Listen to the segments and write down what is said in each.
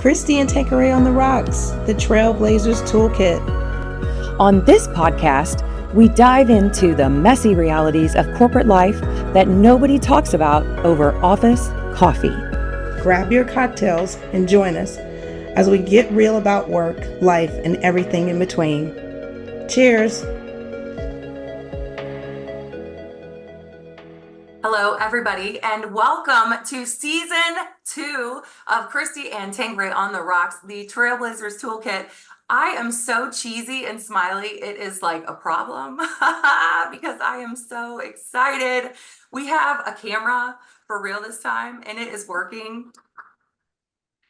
Christy and Tanqueray on the Rocks, the Trailblazers Toolkit. On this podcast, we dive into the messy realities of corporate life that nobody talks about over office coffee. Grab your cocktails and join us as we get real about work, life, and everything in between. Cheers. Hello, everybody, and welcome to season 2 of Kristi and Tanqueray on the Rocks, the Trailblazers Toolkit. I am so cheesy and smiley. It is like a problem because I am so excited. We have a camera for real this time, and it is working.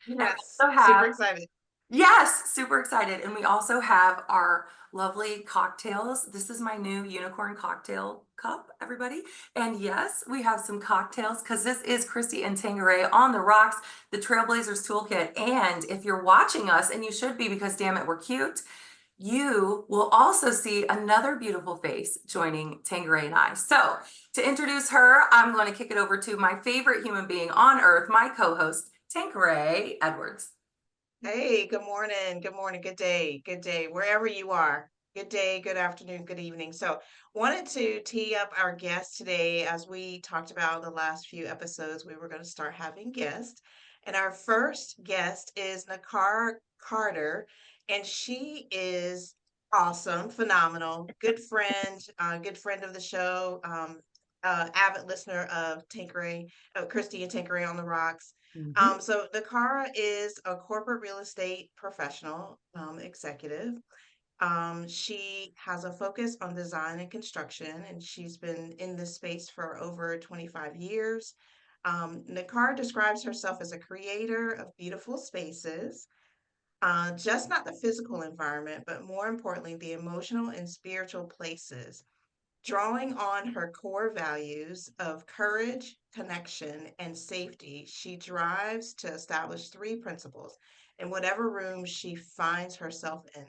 Yes, super excited. Yes, super excited. And we also have our lovely cocktails. This is my new unicorn cocktail cup, everybody. And yes, we have some cocktails because this is Kristi and Tanqueray on the Rocks, the Trailblazers Toolkit. And if you're watching us, and you should be because damn it, we're cute, you will also see another beautiful face joining Tanqueray and I. So to introduce her, I'm going to kick it over to my favorite human being on earth, my co-host, Tanqueray Edwards. Hey, good morning, good day, wherever you are. Good day, good afternoon, good evening. So wanted to tee up our guest today. As we talked about the last few episodes, we were going to start having guests. And our first guest is Nakira Carter, and she is awesome, phenomenal, good friend of the show, avid listener of Kristi and Tanqueray on the Rocks. So Nakira is a corporate real estate professional, executive. She has a focus on design and construction, and she's been in this space for over 25 years. Nakira describes herself as a creator of beautiful spaces, just not the physical environment, but more importantly, the emotional and spiritual places. Drawing on her core values of courage, connection, and safety, she drives to establish 3 principles in whatever room she finds herself in.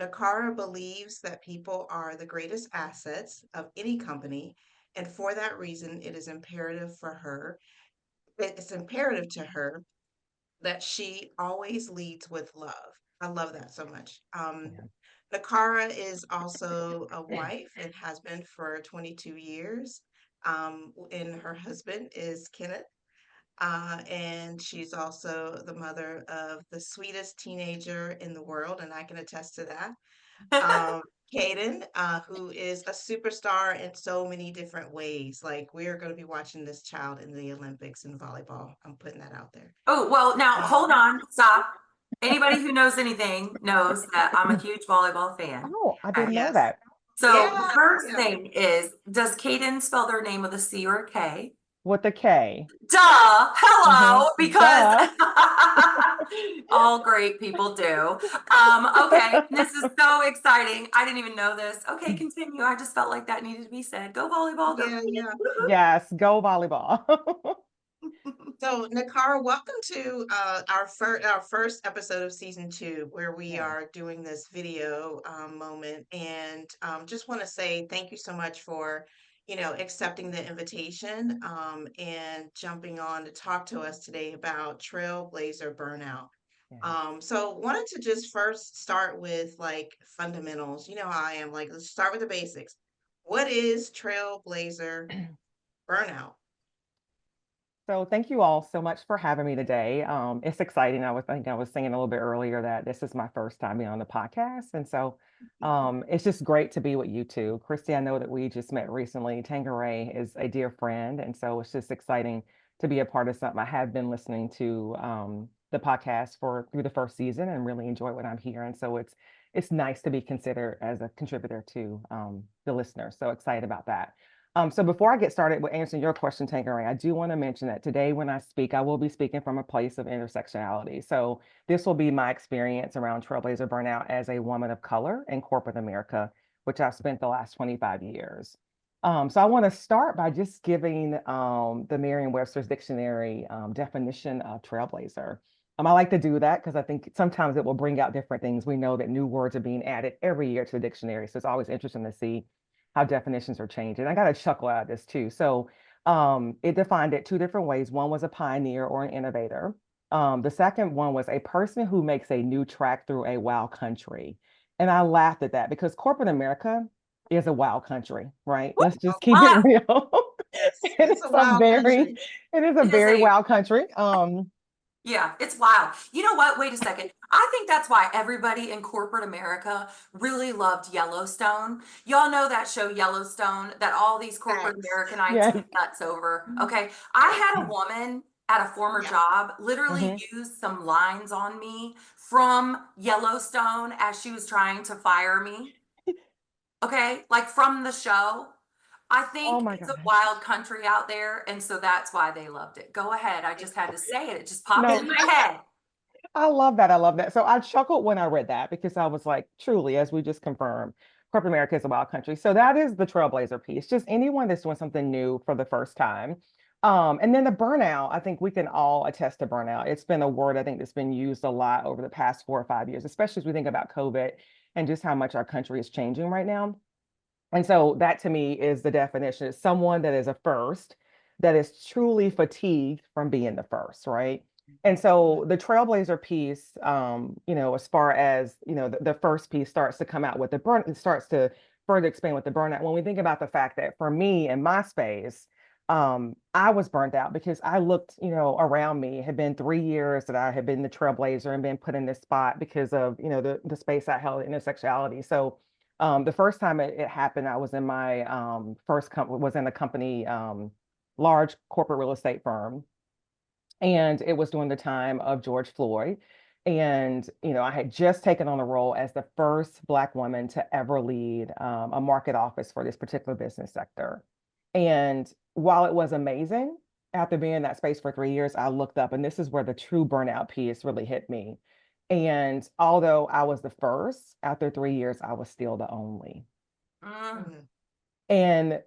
Nakira believes that people are the greatest assets of any company, and for that reason, it's imperative to her that she always leads with love. I love that so much. Nakira is also a wife and has been for 22 years. And her husband is Kenneth. And she's also the mother of the sweetest teenager in the world, and I can attest to that. Caden, who is a superstar in so many different ways. Like, we're going to be watching this child in the Olympics in volleyball. I'm putting that out there. Oh, well, now hold on, stop. Anybody who knows anything knows that I'm a huge volleyball fan. Oh, I didn't know that. So the first thing is, does Caden spell their name with a C or a K? With a K. Duh, hello, because all great people do. Okay, this is so exciting. I didn't even know this. Okay, continue. I just felt like that needed to be said. Go volleyball. Go. Yeah. Yes, go volleyball. So, Nakira, welcome to our first episode of season 2, where we are doing this video moment, and just want to say thank you so much for accepting the invitation and jumping on to talk to us today about Trailblazer Burnout. So wanted to just first start with like fundamentals. You know how I am, like, let's start with the basics. What is Trailblazer Burnout? So thank you all so much for having me today. It's exciting. I was saying a little bit earlier that this is my first time being on the podcast. And so it's just great to be with you two. Kristi, I know that we just met recently. Tanqueray is a dear friend. And so it's just exciting to be a part of something. I have been listening to the podcast through the first season and really enjoy what I'm hearing. So it's nice to be considered as a contributor to the listeners. So excited about that. So before I get started with answering your question, Tanqueray, I do want to mention that today when I speak, I will be speaking from a place of intersectionality. So this will be my experience around Trailblazer Burnout as a woman of color in corporate America, which I've spent the last 25 years. So I want to start by just giving the Merriam-Webster's dictionary definition of Trailblazer. I like to do that because I think sometimes it will bring out different things. We know that new words are being added every year to the dictionary, so it's always interesting to see how definitions are changing. I got a chuckle out of this too. So it defined it 2 different ways. One was a pioneer or an innovator. The second one was a person who makes a new track through a wild country. And I laughed at that because corporate America is a wild country, right? Let's just keep it Wow. real. Yes, It it's is a a wild country. it is a It is very a wild country. Yeah, it's wild. You know what? Wait a second. I think that's why everybody in corporate America really loved Yellowstone. Y'all know that show Yellowstone that all these corporate Facts. Americanites Yes. went nuts over. Okay. I had a woman at a former Yeah. job literally Mhm. use some lines on me from Yellowstone as she was trying to fire me. Okay. Like from the show. I Oh think my it's a gosh. wild country out there. And so that's why they loved it. Go ahead. I just had to say it. It just popped No, in my head. I love that. I love that. So I chuckled when I read that because I was like, truly, as we just confirmed, corporate America is a wild country. So that is the trailblazer piece. Just anyone that's doing something new for the first time. And then the burnout, I think we can all attest to burnout. It's been a word I think that's been used a lot over the past 4 or 5 years, especially as we think about COVID and just how much our country is changing right now. And so that to me is the definition. It's someone that is a first, that is truly fatigued from being the first, right? And so the trailblazer piece, as far as, the first piece starts to come out with the burn, it starts to further expand with the burnout. When we think about the fact that for me in my space, I was burnt out because I looked, around me. It had been 3 years that I had been the trailblazer and been put in this spot because of, the space I held in intersectionality. So the first time it happened, I was in my first company, was in a company, large corporate real estate firm. And it was during the time of George Floyd. And, I had just taken on the role as the first Black woman to ever lead a market office for this particular business sector. And while it was amazing, after being in that space for 3 years, I looked up, and this is where the true burnout piece really hit me. And although I was the first, after 3 years, I was still the only. Mm. Mm. And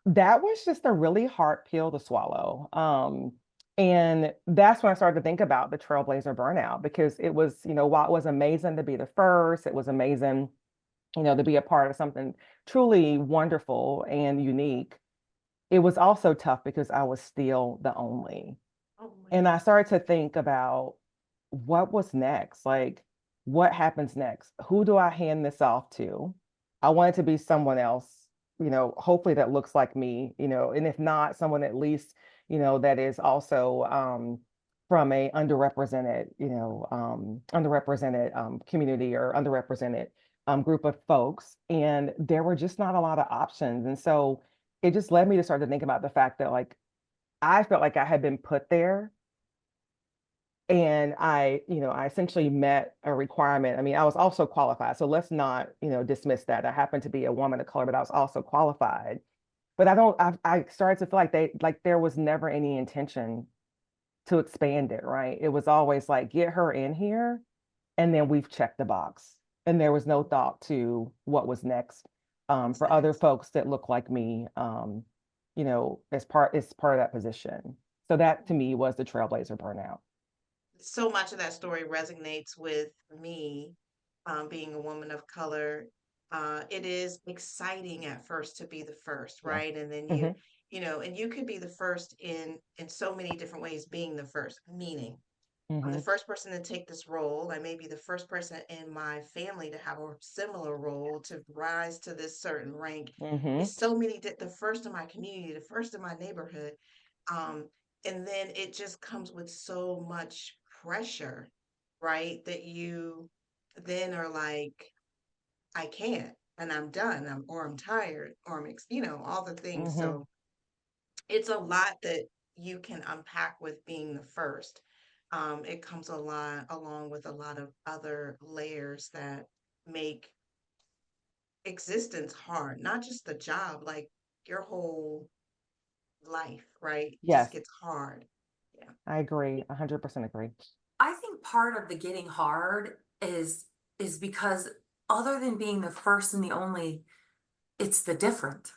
that was just a really hard pill to swallow. And that's when I started to think about the Trailblazer burnout because it was, while it was amazing to be the first, it was amazing, to be a part of something truly wonderful and unique. It was also tough because I was still the only. Oh And man. I started to think about what was next? Like, what happens next? Who do I hand this off to? I want it to be someone else, hopefully that looks like me, and if not, someone at least, that is also from a underrepresented community or underrepresented group of folks. And there were just not a lot of options. And so it just led me to start to think about the fact that like I felt like I had been put there and I essentially met a requirement. I mean, I was also qualified. So let's not, dismiss that. I happened to be a woman of color, but I was also qualified. But I started to feel like there was never any intention to expand it, right? It was always like, get her in here, and then we've checked the box. And there was no thought to what was next What's for other next? folks that look like me, as part of that position. So that to me was the trailblazer burnout. So much of that story resonates with me, being a woman of color. It is exciting at first to be the first, Yeah. right? And then Hmm. and you could be the first in so many different ways. Being the first, meaning I'm the Hmm. first person to take this role. I may be the first person in my family to have a similar role to rise to this certain rank. Hmm. It's so many, the first in my community, the first in my neighborhood. Um, and then it just comes with so much pressure, right? That you then are like, I can't, and I'm done, or I'm tired, or all the things. Hmm. So it's a lot that you can unpack with being the first. It comes a lot along with a lot of other layers that make existence hard, not just the job, like your whole life, right? Just Yes, gets hard. Yeah. I agree. 100% agree. I think part of the getting hard is because other than being the first and the only, it's the different.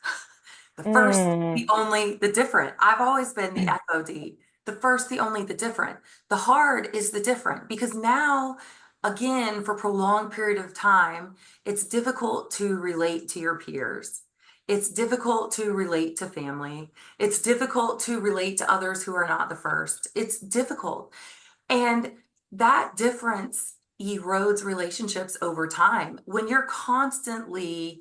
The first, the Mm. only, the different. I've always been the FOD. The first, the only, the different. The hard is the different because now, again, for prolonged period of time, it's difficult to relate to your peers. It's difficult to relate to family. It's difficult to relate to others who are not the first. It's difficult. And that difference erodes relationships over time. When you're constantly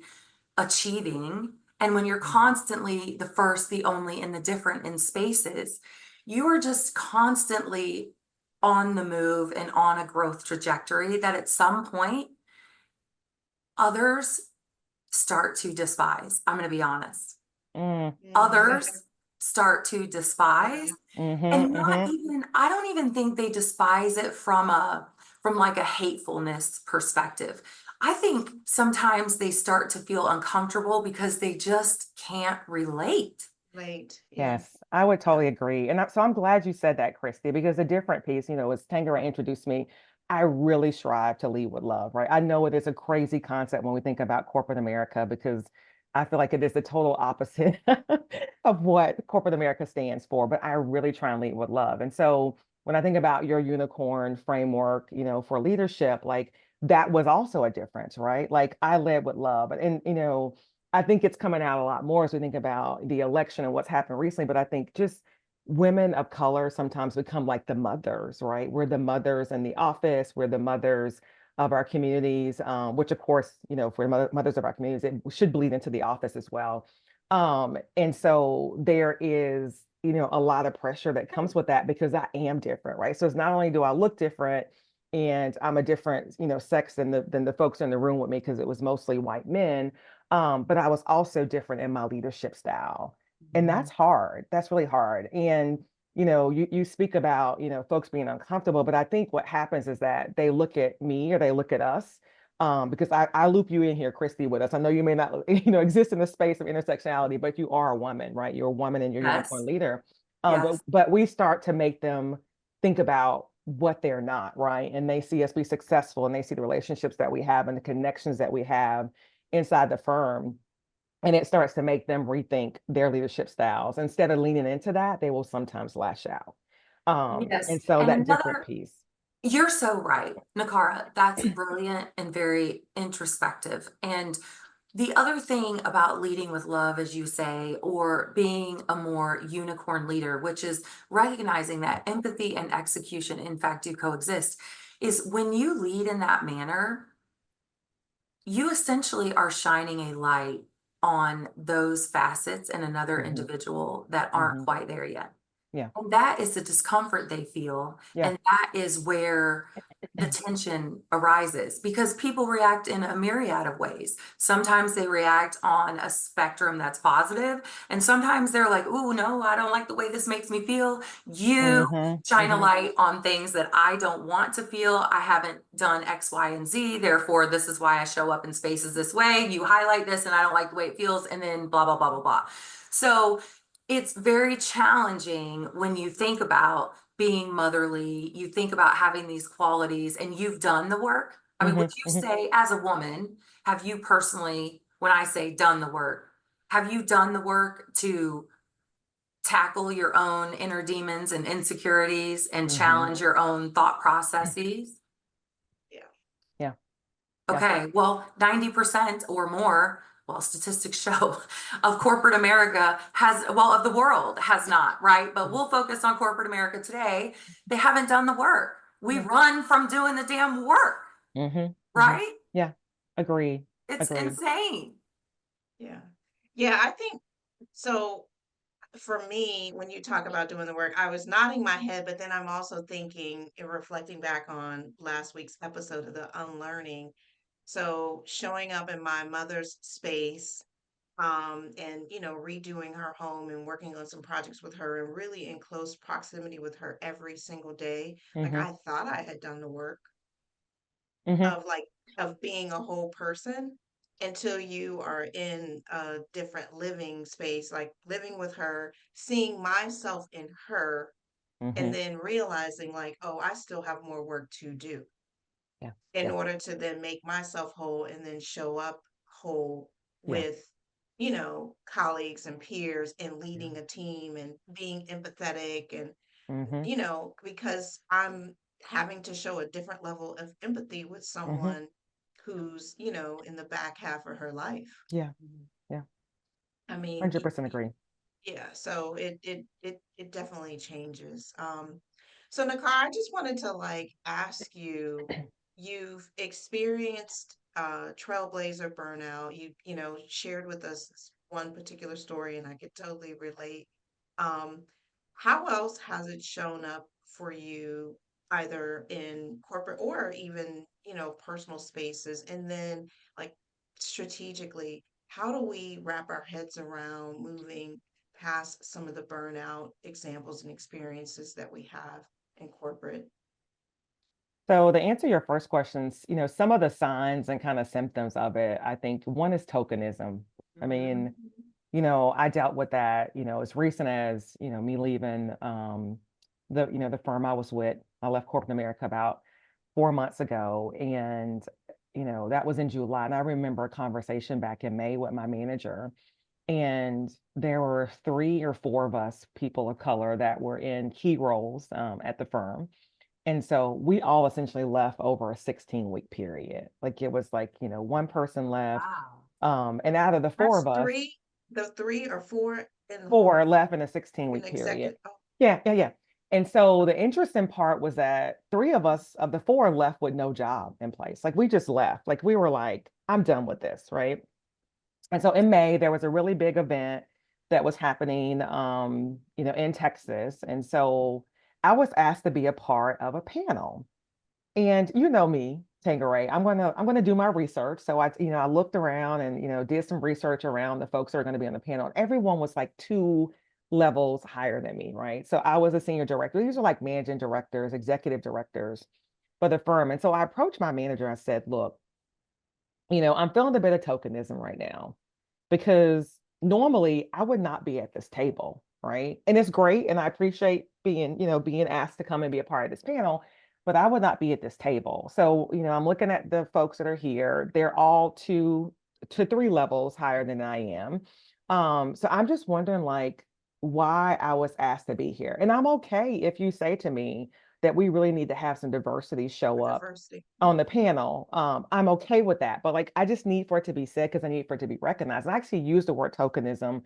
achieving and when you're constantly the first, the only, and the different in spaces, you are just constantly on the move and on a growth trajectory that at some point others start to despise. I'm going to be honest. Others start to despise, and not even, I don't even think they despise it from like a hatefulness perspective. I think sometimes they start to feel uncomfortable because they just can't relate. Late. Yes, I would totally agree. And so I'm glad you said that, Kristi, because a different piece, as Tanqueray introduced me, I really strive to lead with love, right? I know it is a crazy concept when we think about corporate America, because I feel like it is the total opposite of what corporate America stands for, but I really try and lead with love. And so when I think about your unicorn framework, for leadership, like that was also a difference, right? Like I led with love. And I think it's coming out a lot more as we think about the election and what's happened recently. But I think just women of color sometimes become like the mothers, right? We're the mothers in the office, we're the mothers of our communities, which of course, if we're mothers of our communities, it should bleed into the office as well. And so there is, a lot of pressure that comes with that because I am different, right? So it's not only do I look different and I'm a different, sex than the folks in the room with me because it was mostly white men, but I was also different in my leadership style. And that's hard. That's really hard. And, you speak about, folks being uncomfortable, but I think what happens is that they look at me or they look at us, because I loop you in here, Kristi, with us. I know you may not, exist in the space of intersectionality, but you are a woman, right? You're a woman and you're a Yes. unicorn leader. Yes. But we start to make them think about what they're not, right? And they see us be successful and they see the relationships that we have and the connections that we have inside the firm. And it starts to make them rethink their leadership styles. Instead of leaning into that, they will sometimes lash out. Yes. And so And that different another, piece. you're so right, Nakara. That's brilliant and very introspective. And the other thing about leading with love, as you say, or being a more unicorn leader, which is recognizing that empathy and execution, in fact, do coexist, is when you lead in that manner, you essentially are shining a light on those facets in another individual that aren't quite there yet. Yeah. And that is the discomfort they feel. Yeah. And that is where the tension arises because people react in a myriad of ways. Sometimes they react on a spectrum that's positive, and sometimes they're like, "Ooh, no, I don't like the way this makes me feel." You shine a light on things that I don't want to feel. I haven't done X, Y, and Z. Therefore, this is why I show up in spaces this way. You highlight this, and I don't like the way it feels, and then blah, blah, blah, blah, blah. So it's very challenging when you think about being motherly, you think about having these qualities and you've done the work. I mean, would you say as a woman, have you personally, when I say done the work, have you done the work to tackle your own inner demons and insecurities and challenge your own thought processes? Yeah. Okay, well, 90% or more, well, statistics show, of corporate America has, well, of the world has not, right? But we'll focus on corporate America today. They haven't done the work. We run from doing the damn work, right? Yeah. Agree. It's Agree. insane. Yeah. Yeah, I think so. For me, when you talk about doing the work, I was nodding my head, but then I'm also thinking and reflecting back on last week's episode of the unlearning. So showing up in my mother's space, and redoing her home and working on some projects with her and really in close proximity with her every single day. Like I thought I had done the work of being a whole person until you are in a different living space, like living with her, seeing myself in her, and then realizing like, oh, I still have more work to do Yeah. in order to then make myself whole and then show up whole with colleagues and peers and leading a team and being empathetic and because I'm having to show a different level of empathy with someone who's in the back half of her life. Yeah. Yeah. I mean, 100% agree. yeah, so it definitely changes. So Nakar, I just wanted to ask you, you've experienced Trailblazer burnout. You shared with us this one particular story, and I could totally relate. Um, how else has it shown up for you, either in corporate or even, personal spaces? And then, like, strategically, how do we wrap our heads around moving past some of the burnout examples and experiences that we have in corporate? So to answer your first questions, some of the signs and kind of symptoms of it, I think one is tokenism. I Mhm. mean, I dealt with that, as recent as, me leaving the firm I was with. I left corporate America about 4 months ago. And, that was in July. And I remember a conversation back in May with my manager. And there were 3 or 4 of us, people of color, that were in key roles at the firm. And so we all essentially left over a 16-week period. Like it was like, one person left. Wow. And out of the four That's of us, the 3 or 4 in the whole 4 left in a in 16-week period. executive. Oh, Yeah, yeah, yeah. And so the interesting part was that 3 of us of the 4 left with no job in place. Like we just left. Like we were like, I'm done with this, right? And so in May, there was a really big event that was happening, in Texas. And so I was asked to be a part of a panel. And you know me, Tanqueray, I'm gonna do my research. So I looked around and did some research around the folks that are going to be on the panel. And everyone was like 2 levels higher than me, right? So I was a senior director. These are like managing directors, executive directors for the firm. And so I approached my manager. I said, look, I'm feeling a bit of tokenism right now because normally I would not be at this table, right? And it's great, and I appreciate being asked to come and be a part of this panel, but I would not be at this table. So, I'm looking at the folks that are here. They're all 2 to 3 levels higher than I am. So I'm just wondering like why I was asked to be here. And I'm okay if you say to me that we really need to have some diversity show for up diversity. on the panel. I'm okay with that, but like I just need for it to be said because I need for it to be recognized. And I actually used the word tokenism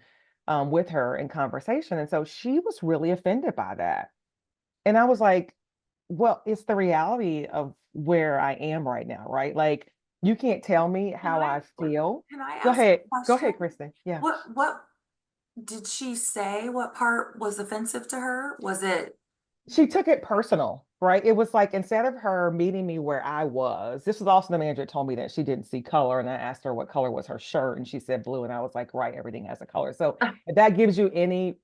with her in conversation. And so she was really offended by that. And I was like, well, it's the reality of where I am right now, right? Like you can't tell me how I feel. Can I Go ask ahead. a Go ahead, question? Kristen. Yeah. What did she say? What part was offensive to her? Was it She took it personal, right? It was like instead of her meeting me where I was, this was also the manager that told me that she didn't see color. And I asked her what color was her shirt, and she said blue. And I was like, right, everything has a color. So if that gives you any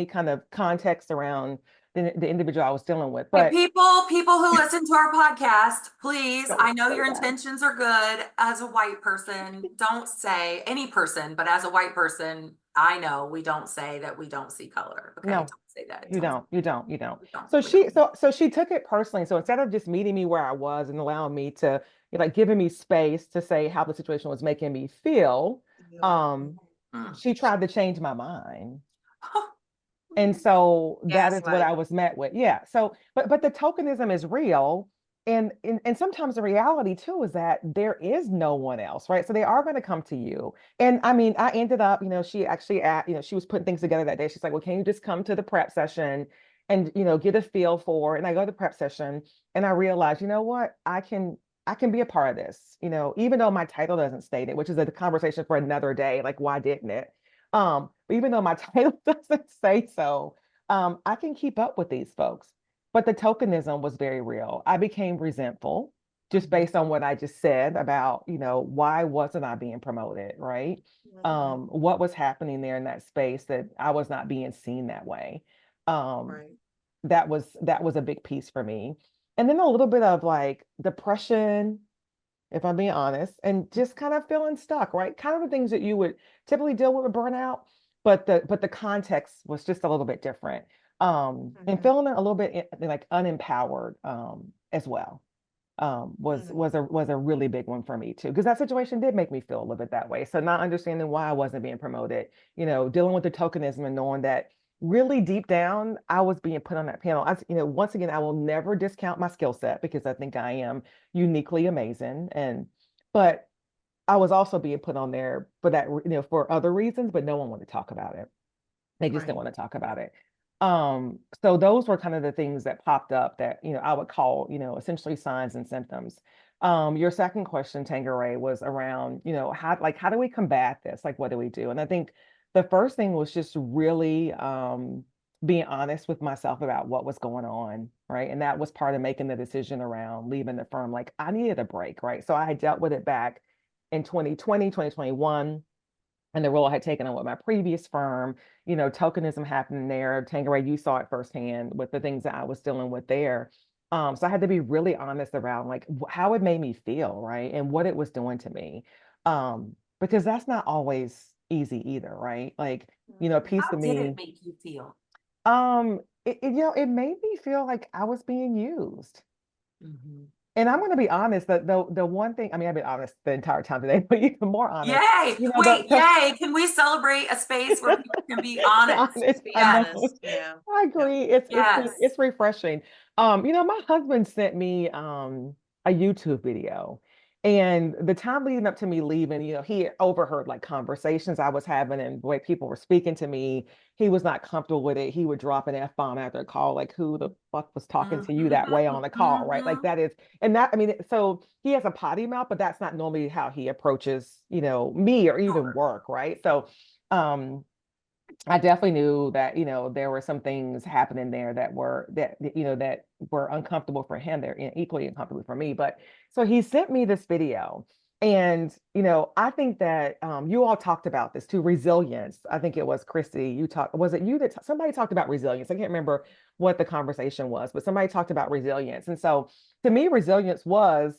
kind of context around the individual I was dealing with. Hey, But people who listen to our podcast, please, don't I know say your that. intentions are good. As a white person, don't say any person, but as a white person, I know we don't say that we don't see color. Okay, No, don't say that. you Don't. don't, you don't, you don't. We don't. So We don't. she took it personally. So instead of just meeting me where I was and allowing me to, like giving me space to say how the situation was making me feel, Yeah. um, Mm. she tried to change my mind. And so that is what Gaslight. I was met with. Yeah. So, but the tokenism is real. And sometimes the reality too is that there is no one else, right? So they are going to come to you. And I mean, I ended up, she actually she was putting things together that day. She's like, well, can you just come to the prep session and get a feel for it? And I go to the prep session and I realized, you know what, I can be a part of this, even though my title doesn't state it, which is a conversation for another day. Like, why didn't it? But even though my title doesn't say so, I can keep up with these folks. But the tokenism was very real. I became resentful just based on what I just said about, why wasn't I being promoted, right? Mhm. What was happening there in that space that I was not being seen that way. Right. That was a big piece for me. And then a little bit of like depression, if I'm being honest, and just kind of feeling stuck, right? Kind of the things that you would typically deal with burnout, but the context was just a little bit different. And Mhm. feeling a little bit like unempowered as well was Mhm. was a really big one for me too, because that situation did make me feel a little bit that way. So not understanding why I wasn't being promoted, dealing with the tokenism and knowing that really deep down I was being put on that panel. Once again, I will never discount my skill set because I think I am uniquely amazing, but I was also being put on there for that, for other reasons, but no one wanted to talk about it. They just didn't Right. want to talk about it. So those were kind of the things that popped up that, I would call, essentially signs and symptoms. Your second question, Tanqueray, was around, how do we combat this? Like, what do we do? And I think the first thing was just really being honest with myself about what was going on, right? And that was part of making the decision around leaving the firm. Like, I needed a break, right? So I had dealt with it back in 2020, 2021, and the role I had taken on with my previous firm, tokenism happening there. Tanqueray, you saw it firsthand with the things that I was dealing with there. So I had to be really honest around like how it made me feel, right? And what it was doing to me. Because that's not always easy either, right? Like, a piece How of did it me, make you feel? it made me feel like I was being used. Mhm. And I'm going to be honest that the one thing, I mean, I've been honest the entire time today, but even more honest, Yay! Wait, yay! Can we celebrate a space where people can be honest? honest, Be I know. honest. Yeah. I Yeah. agree. It's Yes. it's refreshing. My husband sent me a YouTube video, and the time leading up to me leaving, he overheard like conversations I was having and the way people were speaking to me. He was not comfortable with it. He would drop an F-bomb after a call, like who the fuck was talking to you that way on a call, right? Like that is, and that I mean, so he has a potty mouth, but that's not normally how he approaches, me or even work, right? So I definitely knew that, there were some things happening there that were uncomfortable for him. They're equally uncomfortable for me. But so he sent me this video. And, I think that you all talked about this too, resilience. I think it was Kristi, was it you that somebody talked about resilience? I can't remember what the conversation was, but somebody talked about resilience. And so to me, resilience was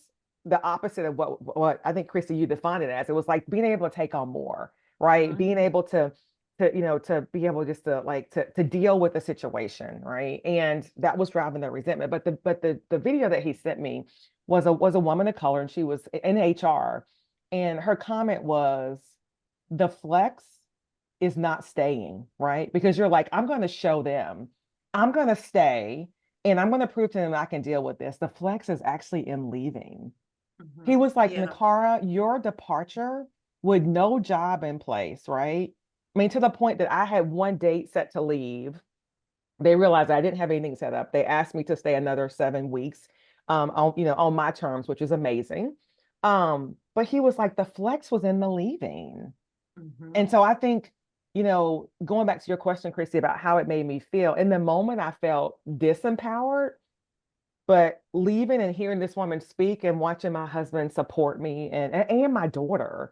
the opposite of what I think, Kristi, you defined it as. It was like being able to take on more, right? Being able to be able just to like to deal with the situation, right? And that was driving the resentment. But the video that he sent me was a woman of color, and she was in HR, and her comment was, the flex is not staying, right? Because you're like, I'm going to show them, I'm going to stay, and I'm going to prove to them I can deal with this. The flex is actually in leaving. He was like, Yeah. Nakira, your departure with no job in place, right? I mean, to the point that I had one date set to leave. They realized I didn't have anything set up. They asked me to stay another 7 weeks, on my terms, which is amazing. But he was like, the flex was in the leaving. And so I think, going back to your question, Kristi, about how it made me feel, in the moment I felt disempowered, but leaving and hearing this woman speak and watching my husband support me and my daughter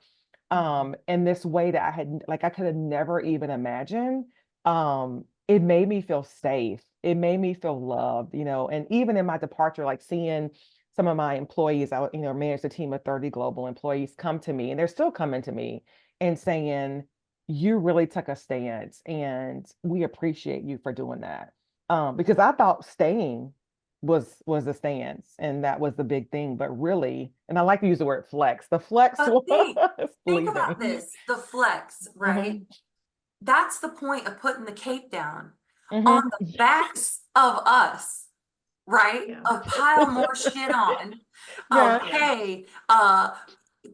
in this way that I could have never even imagined, it made me feel safe. It made me feel loved, and even in my departure, like seeing some of my employees, I managed a team of 30 global employees, come to me, and they're still coming to me and saying, you really took a stance and we appreciate you for doing that. Because I thought staying was the stance, and that was the big thing. But really, and I like to use the word flex. The flex But was think about leaving. this, the flex, right? That's the point of putting the cape down on the backs of us, right? Yeah. Of pile more shit on, Yeah. of hey,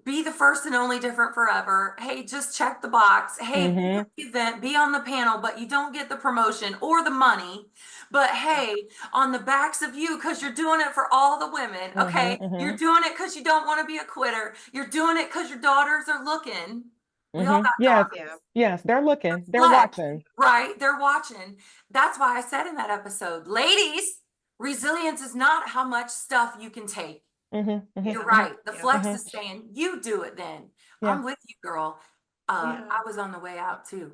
be the first and only different forever. Hey, just check the box. Hey, be at the event, be on the panel, but you don't get the promotion or the money. But hey, on the backs of you, because you're doing it for all the women. Okay. You're doing it because you don't want to be a quitter. You're doing it because your daughters are looking. We all got Yes. daughters. Yeah. Yes, they're looking, they're Flex, watching. right? They're watching. That's why I said in that episode, ladies, resilience is not how much stuff you can take. You're right. The flex is saying, you do it then. Yeah. I'm with you, girl. Yeah. I was on the way out too.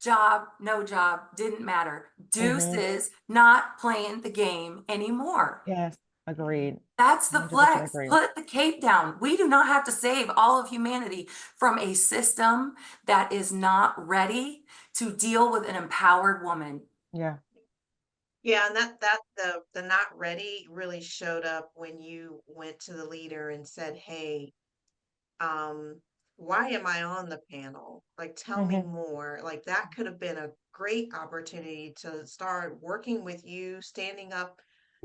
Job, no job, didn't matter. Deuces, not playing the game anymore. Yes, agreed. That's the 100% flex. agree. Put the cape down. We do not have to save all of humanity from a system that is not ready to deal with an empowered woman. Yeah. Yeah, and the not ready really showed up when you went to the leader and said, "Hey, why am I on the panel? Like, tell me more." Like, that could have been a great opportunity to start working with you, standing up,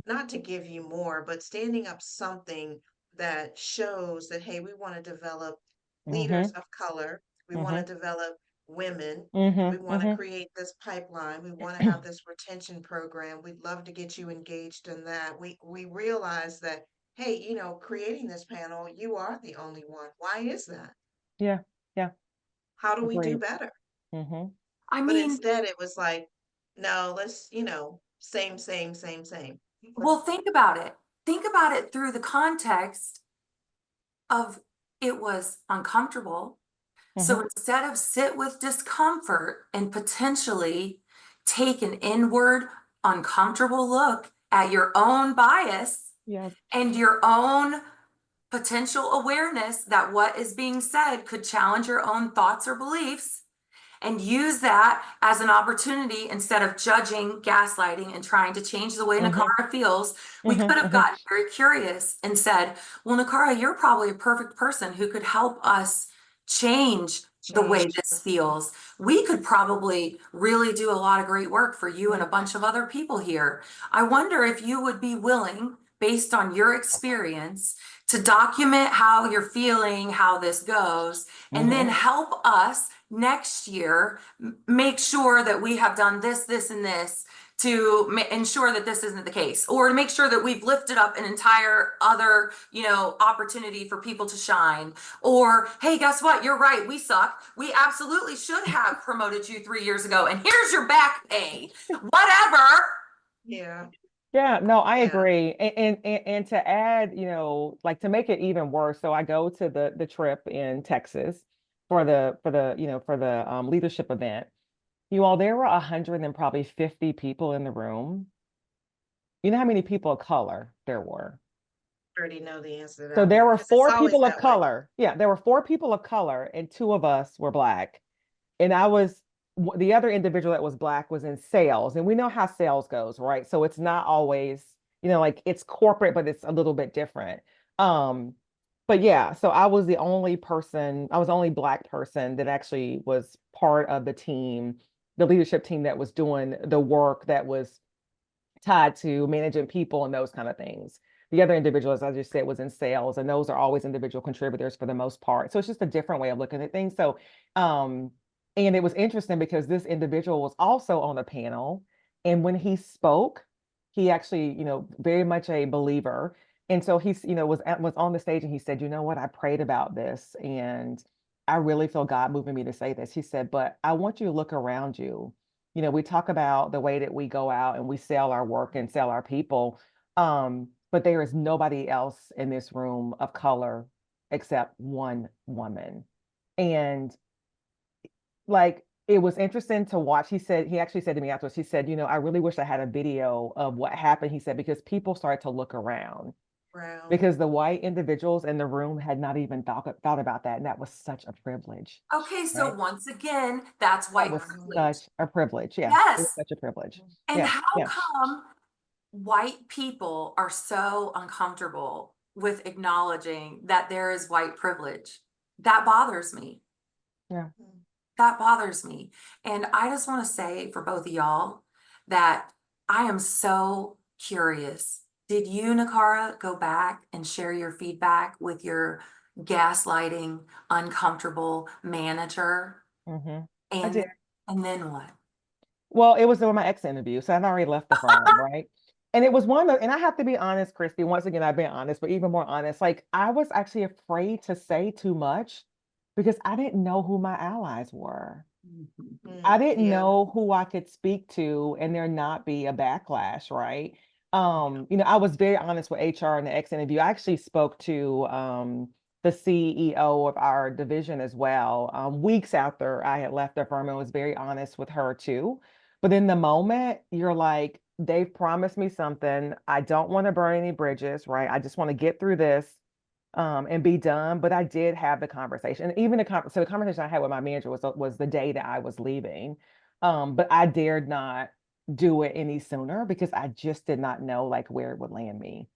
not to give you more, but standing up something that shows that, hey, we want to develop leaders of color. We want to develop women. We Mm-hmm. want to Mm-hmm. create this pipeline. We want to have this retention program. We'd love to get you engaged in that. We realize that, hey, you know, creating this panel, you are the only one. Why is that? Yeah. Yeah. How do we do Agreed. better? Mm-hmm. I But mean, instead it was like, no, let's, you know, same, same, same, same. well, think about it. Think about it through the context of it was uncomfortable. So Mm-hmm. instead of sit with discomfort and potentially take an inward, uncomfortable look at your own bias Yeah. and your own potential awareness that what is being said could challenge your own thoughts or beliefs, and use that as an opportunity instead of judging, gaslighting, and trying to change the way Mm-hmm. Nakara feels. We could Mm-hmm. have Mm-hmm. gotten very curious and said, well, Nakara, you're probably a perfect person who could help us change the way Change. this feels. We could probably really do a lot of great work for you and a bunch of other people here. I wonder if you would be willing, based on your experience, to document how you're feeling, how this goes, and then help us next year make sure that we have done this, this, and this to ensure that this isn't the case, or to make sure that we've lifted up an entire other, opportunity for people to shine. Or, hey, guess what? You're right. We suck. We absolutely should have promoted you 3 years ago. And here's your back pay. Whatever. Yeah. Yeah, no, I Yeah. agree. And to add, like to make it even worse, so I go to the trip in Texas for the leadership event. You all, there were 100 and probably 50 people in the room. You know how many people of color there were? Already know the answer to So that there one were because it's four always people of that way. color. Yeah, there were four people of color, and two of us were Black. And the other individual that was Black was in sales. And we know how sales goes, right? So it's not always, like it's corporate, but it's a little bit different. Um, but yeah, so I was the only Black person that actually was part of the team, the leadership team that was doing the work that was tied to managing people and those kind of things. The other individual, as I just said, was in sales, and those are always individual contributors for the most part. So it's just a different way of looking at things. So, and it was interesting because this individual was also on the panel, and when he spoke, he actually, very much a believer. And so he's, was on the stage and he said, you know what, I prayed about this and I really feel God moving me to say this. He said, but I want you to look around you. We talk about the way that we go out and we sell our work and sell our people. But there is nobody else in this room of color except one woman. And like, it was interesting to watch. He actually said to me afterwards, he said, I really wish I had a video of what happened. He said, because people started to look around Brown. because the white individuals in the room had not even thought about that. And that was such a privilege. Okay, so Right? once again, that's That white was privilege. such a privilege. Yeah. It was Yes. such a privilege. And Yeah. how Yeah. come white people are so uncomfortable with acknowledging that there is white privilege? That bothers me. Yeah. That bothers me. And I just want to say for both of y'all that I am so curious. Did you, Nakara, go back and share your feedback with your gaslighting, uncomfortable manager? I And did. and then what? Well, it was during my ex interview, so I'd already left the firm, right? And it was and I have to be honest, Kristi, once again, I've been honest, but even more honest, like I was actually afraid to say too much because I didn't know who my allies were. I didn't Yeah. know who I could speak to and there not be a backlash, right? I was very honest with HR in the ex interview. I actually spoke to the CEO of our division as well, weeks after I had left the firm, and was very honest with her too. But in the moment, you're like, they've promised me something. I don't want to burn any bridges, right? I just want to get through this and be done. But I did have the conversation, and even so the conversation I had with my manager was the day that I was leaving. But I dared not do it any sooner because I just did not know like where it would land me.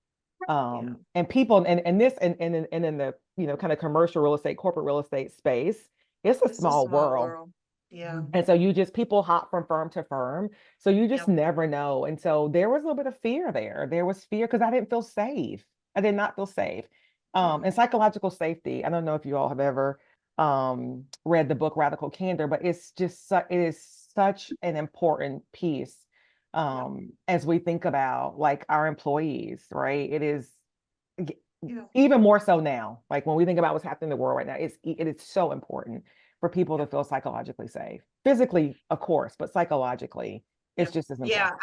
And people and this and in the kind of commercial real estate, corporate real estate space, it's a It's a small small world. world. Yeah. And so people hop from firm to firm. So you just never know. And so there was a little bit of fear there. There was fear because I didn't feel safe. I did not feel safe. And psychological safety. I don't know if you all have ever read the book Radical Candor, but it's just it is such an important piece as we think about like our employees, right? It is even more so now. Like when we think about what's happening in the world right now, it is so important for people to feel psychologically safe. Physically, of course, but psychologically, it's just as important.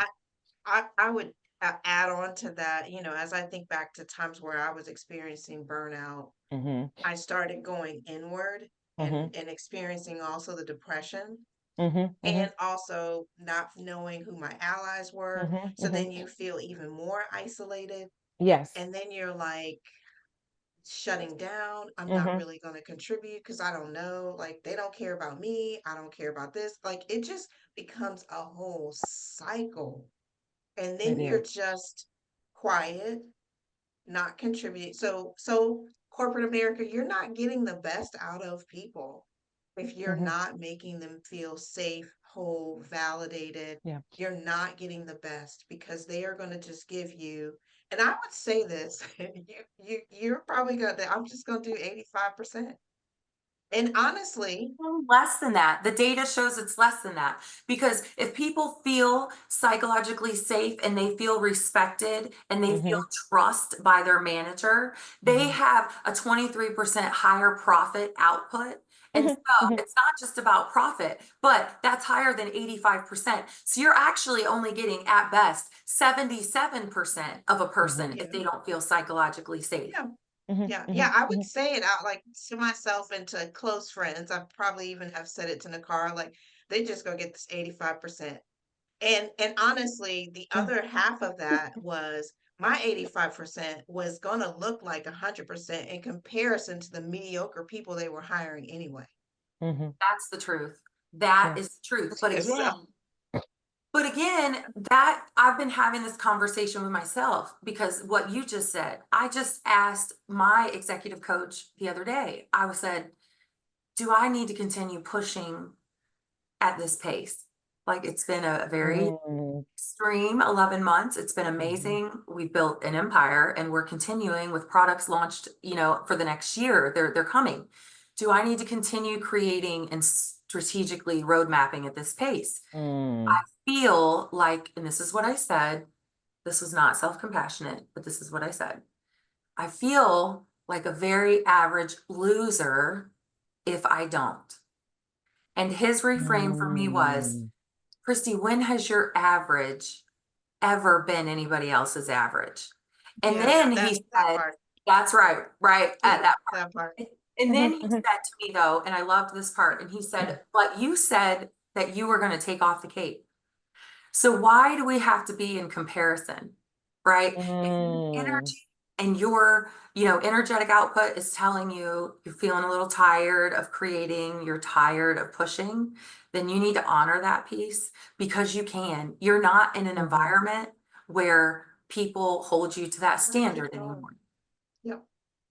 I would add on to that, you know, as I think back to times where I was experiencing burnout, I started going inward and experiencing also the depression and also not knowing who my allies were. So then you feel even more isolated. Yes. And then you're like shutting down. I'm not really going to contribute because I don't know. Like they don't care about me. I don't care about this. Like it just becomes a whole cycle. And then you're just quiet, not contribute. So corporate America, you're not getting the best out of people if you're not making them feel safe, whole, validated. You're not getting the best because they are going to just give you. And I would say this, you're probably gonna. I'm just gonna do 85%. And honestly, less than that. The data shows it's less than that because if people feel psychologically safe and they feel respected and they feel trust by their manager, they have a 23% higher profit output. And so it's not just about profit, but that's higher than 85%. So you're actually only getting at best 77% of a person if they don't feel psychologically safe. I would say it out like to myself and to close friends. I probably even have said it to Nakira, like they just go get this 85%. And honestly, the other half of that was my 85% was gonna look like 100% in comparison to the mediocre people they were hiring anyway. That's the truth. That is the truth. But again, that I've been having this conversation with myself because what you just said, I just asked my executive coach the other day. I said, do I need to continue pushing at this pace? Like it's been a very extreme 11 months. It's been amazing. We built an empire and we're continuing with products launched, you know, for the next year. They're coming. Do I need to continue creating and strategically road mapping at this pace? I feel like, and this is what I said, this was not self-compassionate, but this is what I said. I feel like a very average loser if I don't. And his reframe for me was, Kristi, when has your average ever been anybody else's average? And then he said, that's right, at that part. And then he said to me though, and I loved this part, and he said, but you said that you were going to take off the cape. So why do we have to be in comparison, right? If energy and your, you know, energetic output is telling you you're feeling a little tired of creating, you're tired of pushing, then you need to honor that piece because you can. You're not in an environment where people hold you to that standard anymore.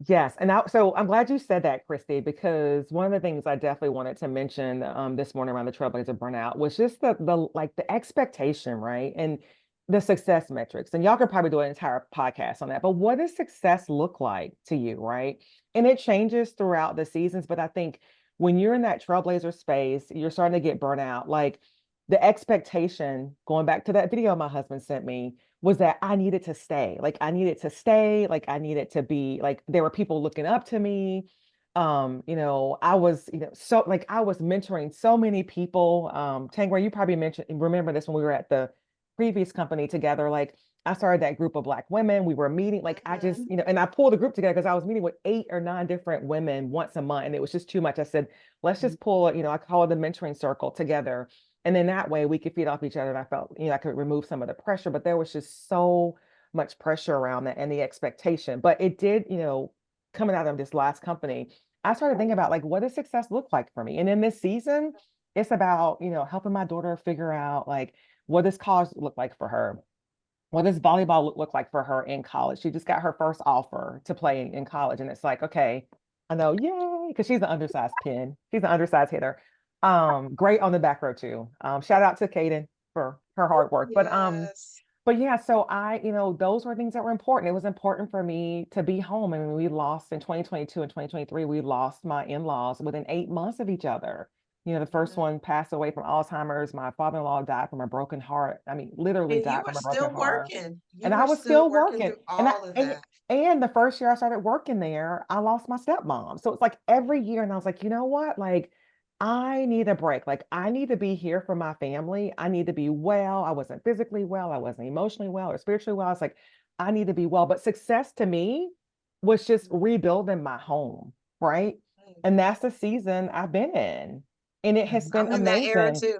Yes. And so I'm glad you said that, Kristi, because one of the things I definitely wanted to mention this morning around the Trailblazer Burnout was just the expectation, right? And the success metrics. And y'all could probably do an entire podcast on that. But what does success look like to you, right? And it changes throughout the seasons. But I think when you're in that Trailblazer space, you're starting to get burnout. Like the expectation, going back to that video my husband sent me, was that I needed to stay. Like I needed to stay. Like I needed to be, like there were people looking up to me. You know, I was, you know, so like I was mentoring so many people. Tanqueray, you probably remember this when we were at the previous company together. Like I started that group of Black women. We were meeting, like I just, you know, and I pulled the group together because I was meeting with 8 or 9 different women once a month. And it was just too much. I said, let's just pull, you know, I call it the mentoring circle together. And then that way we could feed off each other. And I felt, you know, I could remove some of the pressure, but there was just so much pressure around that and the expectation. But it did, you know, coming out of this last company, I started thinking about like, what does success look like for me? And in this season, it's about, you know, helping my daughter figure out like, what does college look like for her? What does volleyball look like for her in college? She just got her first offer to play in college. And it's like, okay, I know, yay, because she's an undersized pin. She's an undersized hitter. Great on the back row too. Shout out to Kaden for her hard work. But But yeah, so those were things that were important. It was important for me to be home. I mean, we lost in 2022 and 2023, we lost my in-laws within 8 months of each other. The first one passed away from Alzheimer's. My father-in-law died from a broken heart. I mean, literally And you died were from a broken still heart. working. You And I were was still still working working. through all of that. And the first year I started working there, I lost my stepmom. So it's like every year, and I was like, you know what? Like, I need a break. Like, I need to be here for my family. I need to be well. I wasn't physically well. I wasn't emotionally well or spiritually well. I was like, I need to be well. But success to me was just rebuilding my home, right? And that's the season I've been in. And it has been I'm in that era amazing. too.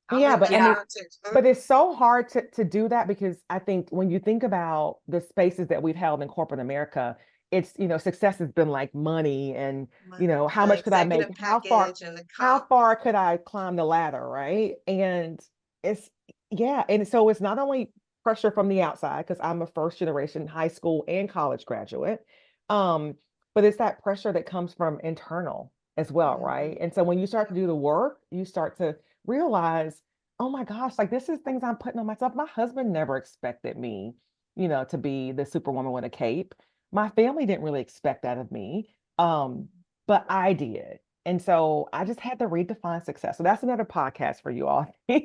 I'm Yeah, in but that I mean, Yeah. era too. but it's so hard to do that because I think when you think about the spaces that we've held in corporate America, it's, success has been like money and, how The much could I make? executive package and the How comp. far could I climb the ladder, right? And it's, yeah. And so it's not only pressure from the outside, because I'm a first generation high school and college graduate. Um, but it's that pressure that comes from internal as well, right? Mhm. And so when you start to Yeah. do the work, you start to realize, oh my gosh, like this is things I'm putting on myself. My husband never expected me, to be the superwoman with a cape. My family didn't really expect that of me. But I did. And so I just had to redefine success. So that's another podcast for you all. Yeah.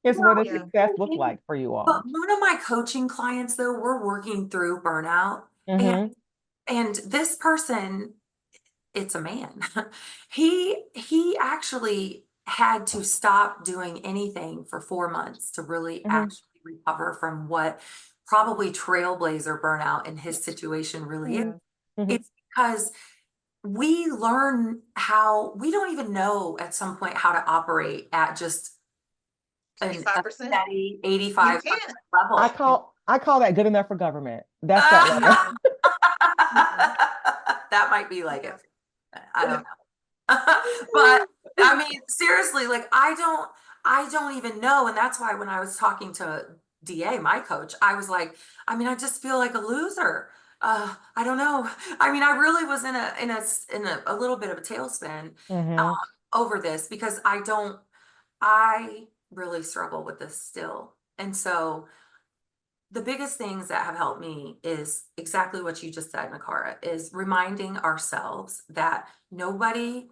Is what does Yeah. success look like for you But all? one of my coaching clients, though, we're working through burnout, and Mm-hmm. this person, it's a man. He actually had to stop doing anything for 4 months to really Mm-hmm. actually recover from what probably trailblazer burnout in his situation really is. Yeah. Mm-hmm. It's because we learn how we don't even know at some point how to operate at just a 85%. steady You 85% can't. I level. call that good enough for government. That's that level. Ah, Yeah. Mhm. that might be like Yeah. it. I don't know. But I mean, seriously, like I don't even know. And that's why when I was talking to DA, my coach, I was like, I mean, I just feel like a loser. I don't know. I mean, I really was in a little bit of a tailspin um, Mm-hmm. over this because I really struggle with this still. And so the biggest things that have helped me is exactly what you just said, Nakara, is reminding ourselves that nobody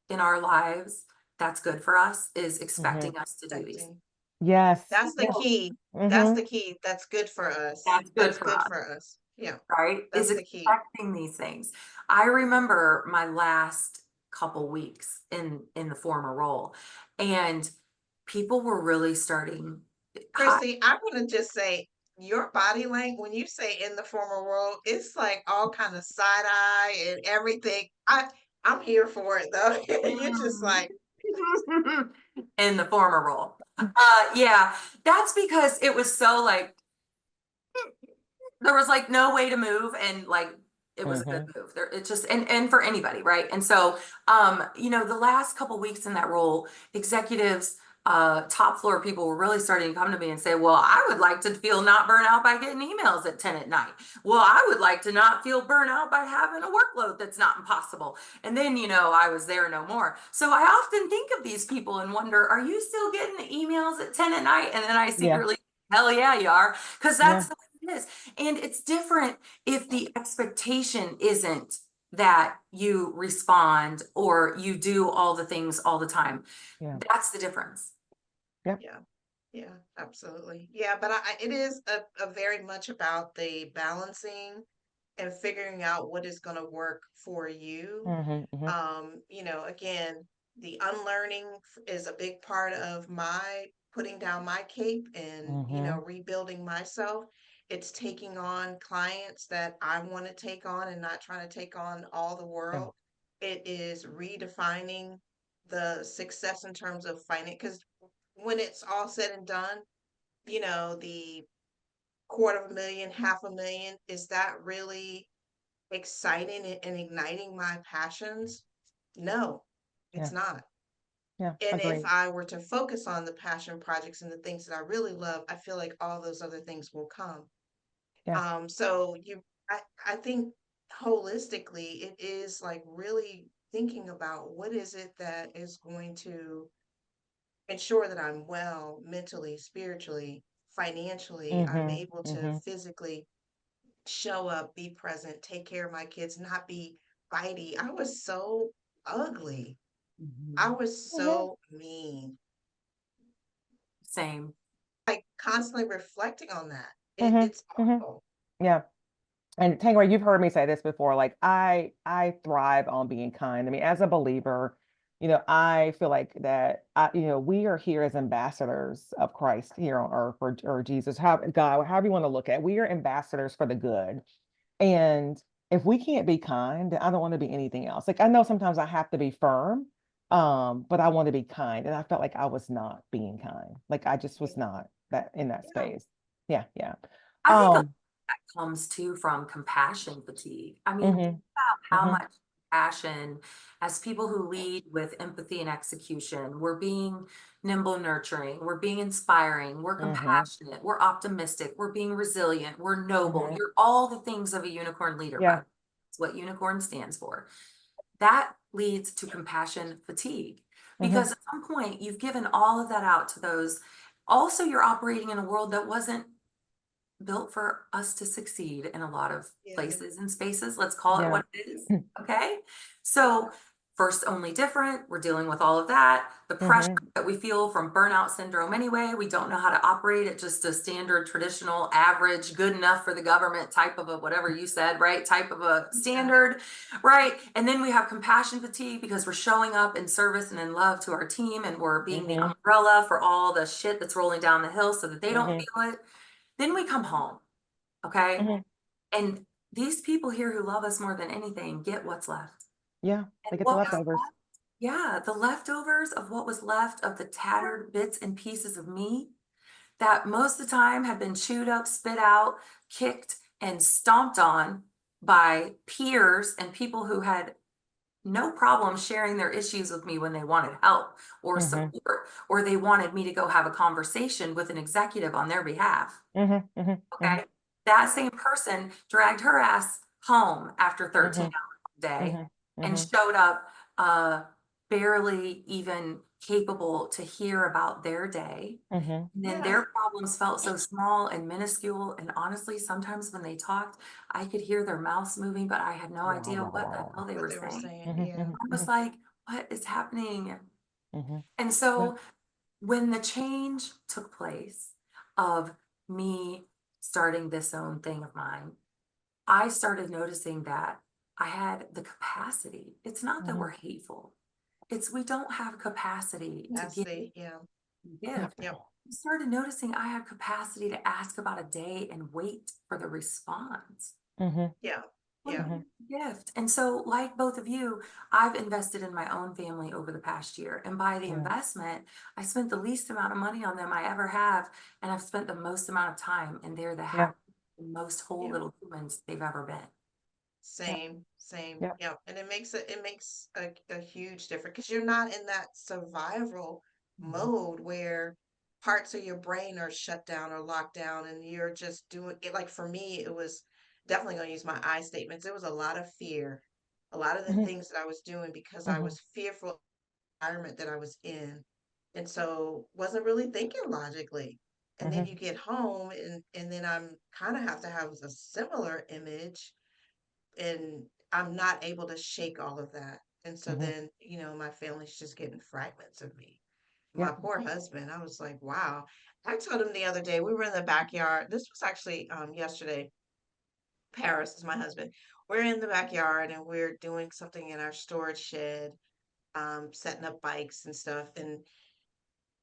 in our lives that's good for us is Mm-hmm. expecting us to do these. Expecting. Yes. That's the Yes. key. That's Mm-hmm. the key. That's good for us. That's good That's for good us, for us. Yeah. right? Is That's the key. expecting these things. I remember my last couple weeks in the former role, and people were really starting. Hi, Kristi, I want to just say your body language, when you say in the former world, it's like all kind of side eye and everything. I'm here for it though. You're just like, in the former role. Yeah, that's because it was so like there was like no way to move and like it was a good Mm-hmm. move. There it just and for anybody, right? And so the last couple weeks in that role, executives, top floor people were really starting to come to me and say, well, I would like to feel not burnt out by getting emails at 10 at night. Well, I would like to not feel burnt out by having a workload that's not impossible. And then, I was there no more. So I often think of these people and wonder, are you still getting the emails at 10 at night? And then I Yeah. secretly, hell yeah, you are. Because Yeah. that's the way it is. And it's different if the expectation isn't that you respond or you do all the things all the time. Yeah. That's the difference. Yep. yeah, yeah, absolutely. Yeah, but it is a very much about the balancing and figuring out what is going to work for you. Mm-hmm. Mm-hmm. Again, the unlearning is a big part of my putting down my cape and, Mm-hmm. rebuilding myself. It's taking on clients that I want to take on and not trying to take on all the Yeah. world. It is redefining the success in terms of finance, because when it's all said and done, the quarter of a million, half a million, is that really exciting and igniting my passions? No, Yeah. it's not. Yeah. And if Agreed. I were to focus on the passion projects and the things that I really love, I feel like all those other things will come. Yeah. So I think holistically, it is like really thinking about what is it that is going to ensure that I'm well mentally, spiritually, financially. I'm Mhm. able to Mhm. physically show up, be present, take care of my kids, not be fighty. I was so ugly. I Mhm. was Mhm. so mean. Same. Like constantly reflecting on that. Mhm. It's Mhm. awful. Yeah. And Tanqueray, you've heard me say this before. Like I thrive on being kind. I mean, as a believer, I feel like that we are here as ambassadors of Christ here on earth, or Jesus, God, however you want to look at it. We are ambassadors for the good. And if we can't be kind, then I don't want to be anything else. Like I know sometimes I have to be firm, but I want to be kind. And I felt like I was not being kind. Like I just was not that in that Yeah. space. Yeah, yeah. I think Um, that comes too from compassion fatigue. I mean, think mhm, about how mhm, much compassion, as people who lead with empathy and execution, we're being nimble, nurturing, we're being inspiring, we're mhm, compassionate, we're optimistic, we're being resilient, we're noble. mhm. You're all the things of a unicorn leader, by the Yeah. way. It's what unicorn stands for. That leads to compassion fatigue Mhm, because at some point you've given all of that out to those. Also, you're operating in a world that wasn't built for us to succeed in a lot of Yeah. places and spaces. Let's call it yeah. what it is. Okay. So, first, only different. We're dealing with all of that. The pressure Mhm, that we feel from burnout syndrome anyway. We don't know how to operate at just a standard, traditional, average, good enough for the government type of a whatever you said, right? Type of a standard, right? And then we have compassion fatigue because we're showing up in service and in love to our team and we're being the mhm, umbrella for all the shit that's rolling down the hill so that they don't mhm, feel it. Then we come home, okay? mhm. And these people here who love us more than anything get what's left. Yeah. And They get the what was leftovers. left, yeah, the leftovers of what was left of the tattered bits and pieces of me that most of the time had been chewed up, spit out, kicked, and stomped on by peers and people who had no problem sharing their issues with me when they wanted help or Mhm, support, or they wanted me to go have a conversation with an executive on their behalf. mhm, mhm, mhm, Okay. That same person dragged her ass home after 13 mhm, hours a day mhm, and mhm, showed up barely even capable to hear about their day. mhm. And then Yeah. their problems felt so small and minuscule. And honestly, sometimes when they talked, I could hear their mouths moving, but I had no Wow, idea wow, what the wow, hell wow. they What were they were saying. saying. Mhm, Yeah. mhm, I was mhm, like, what is happening? mhm. And Yeah. so when the change took place of me starting this own thing of mine, I started noticing that I had the capacity. It's not that we're Mhm. hateful. It's we don't have capacity to give Capacity. Yeah. and Yep. give. Yep. I started noticing I had capacity to ask about a day and wait for the response. Mhm, Yeah. What a Yeah. mhm. gift. And so, like both of you, I've invested in my own family over the past year. And by the Yeah. investment, I spent the least amount of money on them I ever have. And I've spent the most amount of time. And they're the Yeah. happiest, most whole Yeah. little humans they've ever been. Yep. Same. Same. Yep. Yeah. And it makes a huge difference because you're not in that survival Mhm. mode where parts of your brain are shut down or locked down and you're just doing it. Like for me, it was definitely going to use my I statements. It was a lot of fear, a lot of the Mhm, things that I was doing because I mhm, was fearful of the environment that I was in. And so wasn't really thinking logically. And then mhm, you get home and then I'm kind of have to have a similar image and I'm not able to shake all of that. And so mhm. then, my family's just getting fragments of me. My Yeah. poor husband, I was like, wow. I told him the other day, we were in the backyard. This was actually yesterday. Paris is my husband. We're in the backyard and we're doing something in our storage shed, setting up bikes and stuff. And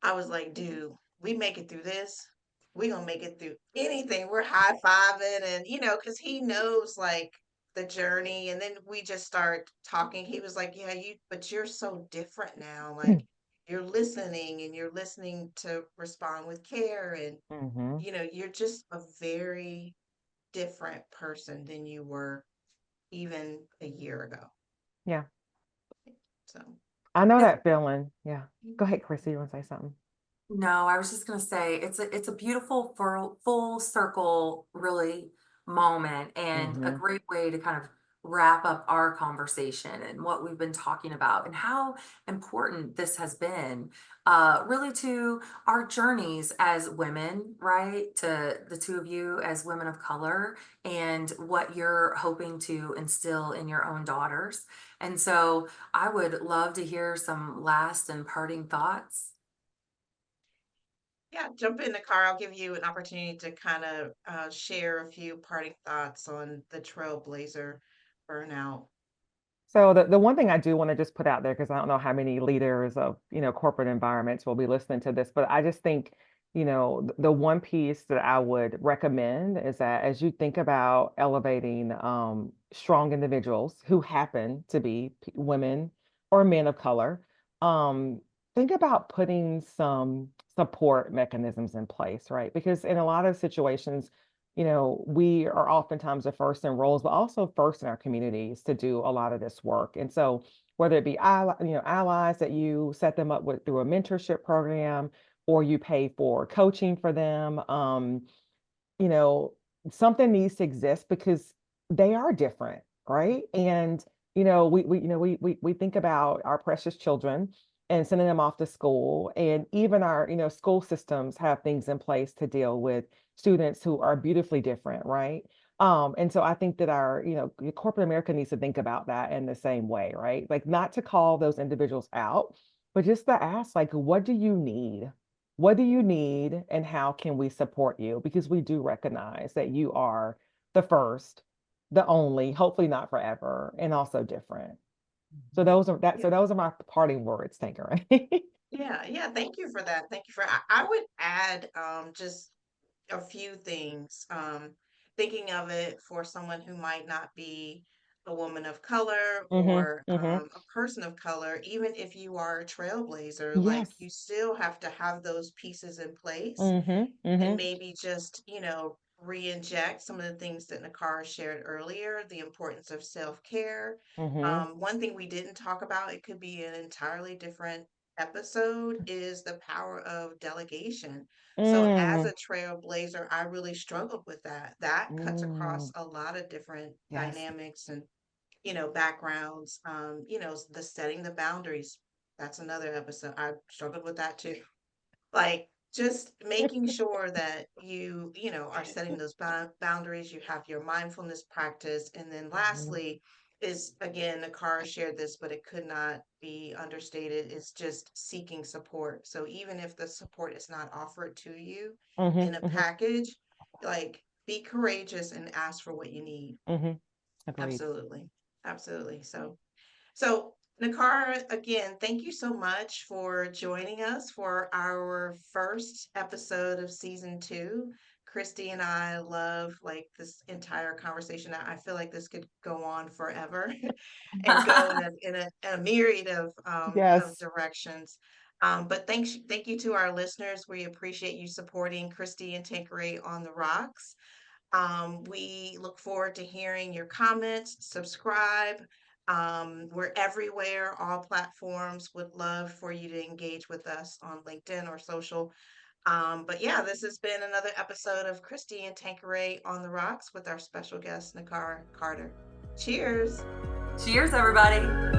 I was like, dude, we make it through this. We gonna make it through anything. We're high fiving and because he knows like the journey. And then we just start talking. He was like, yeah, but you're so different now. Like you're listening to respond with care. And Mhm. you're just a very different person than you were even a year ago. Yeah. So I know It's that feeling. Yeah. Go ahead, Chrissy. You want to say something? No, I was just gonna say it's a beautiful full circle really moment and a Mhm. great way to kind of wrap up our conversation and what we've been talking about and how important this has been, really to our journeys as women, right? To the two of you as women of color and what you're hoping to instill in your own daughters. And so I would love to hear some last and parting thoughts. Yeah, jump in the car. I'll give you an opportunity to kind of share a few parting thoughts on the Trailblazer burnout. So the one thing I do want to just put out there, because I don't know how many leaders of, corporate environments will be listening to this, but I just think, the one piece that I would recommend is that as you think about elevating strong individuals who happen to be women or men of color, um, think about putting some support mechanisms in place, right? Because in a lot of situations, we are oftentimes the first in roles, but also first in our communities to do a lot of this work. And so whether it be allies that you set them up with through a mentorship program, or you pay for coaching for them, you know, something needs to exist because they are different, right? And we think about our precious children and sending them off to school, and even our school systems have things in place to deal with students who are beautifully different, right? And so I think that our corporate America needs to think about that in the same way, right? Like, not to call those individuals out, but just to ask, like, what do you need? What do you need, and how can we support you? Because we do recognize that you are the first, the only, hopefully not forever, and also different. So Yeah, those are my parting words, Tanqueray. yeah. Thank you for that. Thank you for. I would add just a few things. Thinking of it for someone who might not be a woman of color or Mm-hmm. a person of color, even if you are a trailblazer, like Yes. you still have to have those pieces in place Mm-hmm. and Mm-hmm. maybe just, re-inject some of the things that Nakara shared earlier, the importance of self-care. Mm-hmm. One thing we didn't talk about, it could be an entirely different episode, is the power of delegation. So as Mm, a trailblazer, I really struggled with that. That cuts across mm, a lot of different yes. dynamics and, backgrounds. The setting the boundaries. That's another episode. I struggled with that too. Like, just making sure that you are setting those boundaries, you have your mindfulness practice. And then Mhm, lastly, is again, Nakara shared this, but it could not be understated, is just seeking support. So even if the support is not offered to you mhm, in a mhm, package, like, be courageous and ask for what you need. mhm. Agreed. Absolutely. Absolutely. So, Nakara, again, thank you so much for joining us for our first episode of season 2. Kristi and I love, like, this entire conversation. I feel like this could go on forever and go in a myriad of Yes. directions. But thank you to our listeners. We appreciate you supporting Kristi and Tanqueray on the Rocks. We look forward to hearing your comments. Subscribe. We're everywhere, all platforms. Would love for you to engage with us on LinkedIn or social. But yeah, this has been another episode of Kristi and Tanqueray on the Rocks with our special guest, Nakira Carter. Cheers. Cheers, everybody.